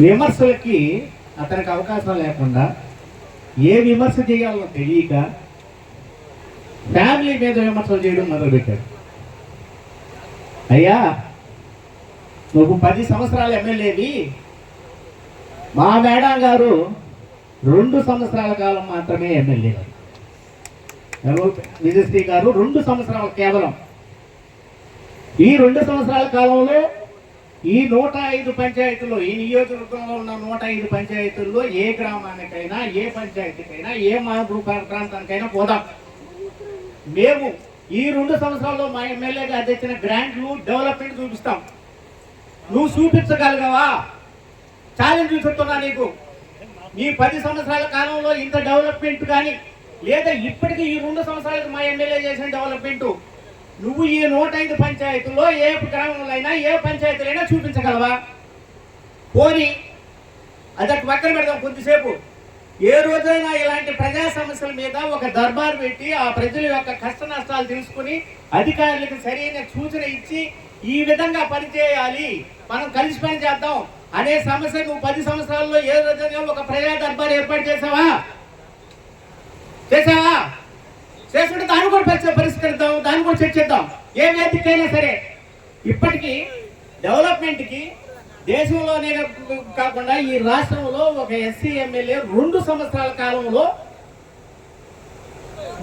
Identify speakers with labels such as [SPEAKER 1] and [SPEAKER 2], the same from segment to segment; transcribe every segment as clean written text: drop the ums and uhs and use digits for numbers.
[SPEAKER 1] విమర్శలకి అతనికి అవకాశం లేకుండా ఏ విమర్శ చేయాలో తెలియక ఫ్యామిలీ మీద విమర్శలు చేయడం మొదలుపెట్టాడు. అయ్యా, నువ్వు 10 సంవత్సరాల ఎమ్మెల్యేవి, మా మేడం గారు 2 సంవత్సరాల కాలం మాత్రమే ఎమ్మెల్యే గారు. విజయశ్రీ గారు 2 సంవత్సరాలు కేవలం. ఈ 2 సంవత్సరాల కాలంలో ఈ 105 పంచాయతీల్లో, ఈ నియోజకవర్గంలో ఉన్న 105 పంచాయతీల్లో ఏ గ్రామానికైనా, ఏ పంచాయతీకైనా, ఏ మాతృ ప్రాంతానికైనా పోదాం. మేము ఈ 2 సంవత్సరాల్లో మా ఎమ్మెల్యేగా తెచ్చిన గ్రాంట్లు, డెవలప్మెంట్ చూపిస్తాం. నువ్వు చూపించగలగవా? ఛాలెంజ్ చెప్తున్నా నీకు. ఈ 10 సంవత్సరాల కాలంలో ఇంత డెవలప్మెంట్ కానీ, లేదా ఇప్పటికీ ఈ 2 సంవత్సరాలకు మా ఎమ్మెల్యే చేసిన డెవలప్మెంట్ నువ్వు ఈ 105 పంచాయతీల్లో ఏ గ్రామంలో అయినా, ఏ పంచాయతీలైనా చూపించగలవా? పోనీ అదొక పక్కన పెడదాం కొద్దిసేపు. ఏ రోజైనా ఇలాంటి ప్రజా సమస్యల మీద ఒక దర్బార్ పెట్టి ఆ ప్రజల యొక్క కష్ట నష్టాలు తెలుసుకుని అధికారులకు సరైన సూచన ఇచ్చి ఈ విధంగా పనిచేయాలి, మనం కలిసి పని చేద్దాం అనే సమస్య నువ్వు 10 సంవత్సరాల్లో ఏ రోజైనా ఒక ప్రజా దర్బార్ ఏర్పాటు చేసావా? చేస్తుంటే దాన్ని కూడా పరిష్కరిద్దాం, దాన్ని కూడా చర్చిద్దాం. ఏ వేదికైనా సరే. ఇప్పటికీ డెవలప్మెంట్కి దేశంలోనే కాకుండా ఈ రాష్ట్రంలో ఒక ఎస్సీ ఎమ్మెల్యే 2 సంవత్సరాల కాలంలో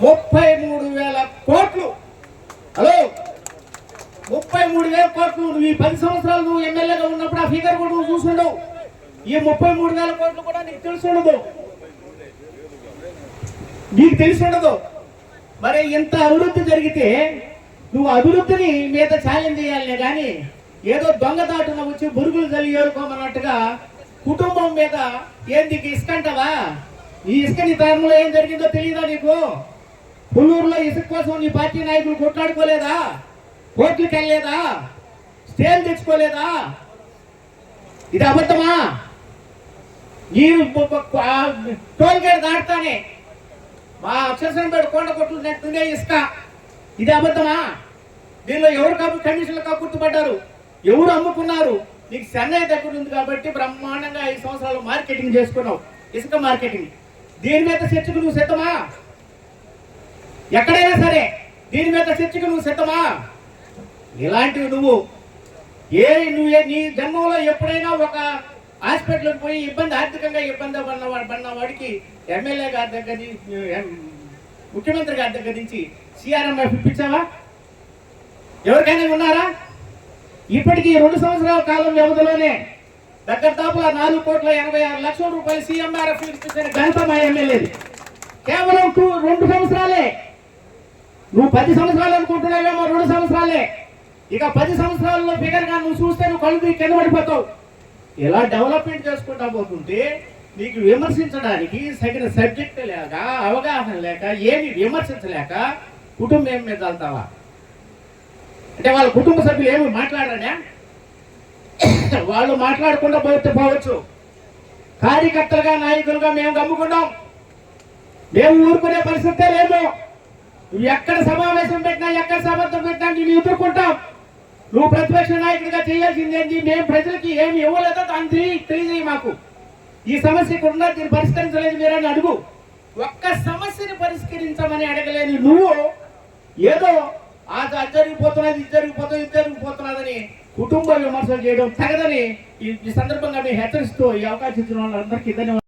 [SPEAKER 1] 33,000 కోట్లు, హలో 33,000 కోట్లు నువ్వు ఈ 10 సంవత్సరాలు నువ్వు ఎమ్మెల్యేగా ఉన్నప్పుడు ఆ ఫిగర్ కూడా నువ్వు చూసుండవు. ఈ 33,000 కోట్లు కూడా నీకు తెలిసి ఉండదు, నీకు తెలిసి ఉండదు. మరి ఇంత అభివృద్ధి జరిగితే నువ్వు అభివృద్ధిని మీద ఛాలెంజ్ చేయాలనే కానీ ఏదో దొంగదాటున వచ్చి బురుగులు చల్లి ఏరుకోమన్నట్టుగా కుటుంబం మీద ఏంది ఇసుకంటావా? ఈ ఇసుక నీ తరంలో ఏం జరిగిందో తెలియదా నీకు? పుల్లూరులో ఇసుక కోసం నీ పార్టీ నాయకులు కొట్లాడుకోలేదా? కోర్టులకు వెళ్ళలేదా? స్టేలు తెచ్చుకోలేదా? ఇది అబద్ధమా? మీరు టోల్ గేట్ దాటుతానే మా అక్షరసంపేట కొండ కొట్లు నెట్టుండే ఇసుక, ఇది అబద్ధమా? దీనిలో ఎవరు కమిషన్లు గుర్తుపడ్డారు, ఎవరు అమ్ముకున్నారు? నీకు చెన్నై దగ్గర ఉంది కాబట్టి బ్రహ్మాండంగా 5 సంవత్సరాలు మార్కెటింగ్ చేసుకున్నావు, ఇసుక మార్కెటింగ్. దీని మీద చర్చకు నువ్వు సిద్ధమా? ఎక్కడైనా సరే దీని మీద చర్చకు నువ్వు సిద్ధమా? ఇలాంటివి నువ్వు నీ జన్మంలో ఎప్పుడైనా ఒక హాస్పిటల్కి పోయి ఆర్థికంగా ఇబ్బంది పడిన వాడికి ఎమ్మెల్యే గారి దగ్గర నుంచి, ముఖ్యమంత్రి గారి దగ్గర నుంచి సిఆర్ఎంఎఫ్ ఇప్పించావా? ఎవరికైనా ఉన్నారా? ఇప్పటికీ 2 సంవత్సరాల కాలం వ్యవధిలోనే దగ్గర దాపుల 4,86,00,000 రూపాయలు సిఎంఆర్ఎఫ్ ఇప్పించిన ఘనత మా ఎమ్మెల్యేది. కేవలం 2 సంవత్సరాలే. నువ్వు 10 సంవత్సరాలు అనుకుంటున్నావేమో, 2 సంవత్సరాలే. ఇక 10 సంవత్సరాల్లో ఫిగర్గా నువ్వు చూస్తే నువ్వు కళ్ళు కింద పడిపోతావు. ఇలా డెవలప్మెంట్ చేసుకుంటా పోతుంటే నీకు విమర్శించడానికి సగిన సబ్జెక్ట్ లేక, అవగాహన లేక, ఏమి విమర్శించలేక కుటుంబం మీద వెళ్తావా? అంటే వాళ్ళ కుటుంబ సభ్యులు ఏమి మాట్లాడరా? వాళ్ళు మాట్లాడకుండా పోవచ్చు. కార్యకర్తలుగా, నాయకులుగా మేము గమ్ముకున్నాం, మేము ఊరుకునే పరిస్థితే లేదు. నువ్వు ఎక్కడ సమావేశం పెట్టినా, ఎక్కడ సమర్థం పెట్టినా నేను ఎదుర్కొంటాం. నువ్వు ప్రతిపక్ష నాయకుడిగా చేయాల్సింది ఏంటి? మేము ప్రజలకి ఏమి ఇవ్వలేదో దాన్ని తెలియజేయి మాకు. ఈ సమస్య కూడా దీన్ని పరిష్కరించలేదు మీరని అడుగు. ఒక్క సమస్యని పరిష్కరించమని అడగలేని నువ్వు ఏదో అది జరిగిపోతున్నది, ఇది జరిగిపోతున్నదని కుటుంబ విమర్శలు చేయడం తగదని ఈ సందర్భంగా మేము హెచ్చరిస్తూ ఈ అవకాశం ఇచ్చిన వాళ్ళందరికీ ధన్యవాదాలు.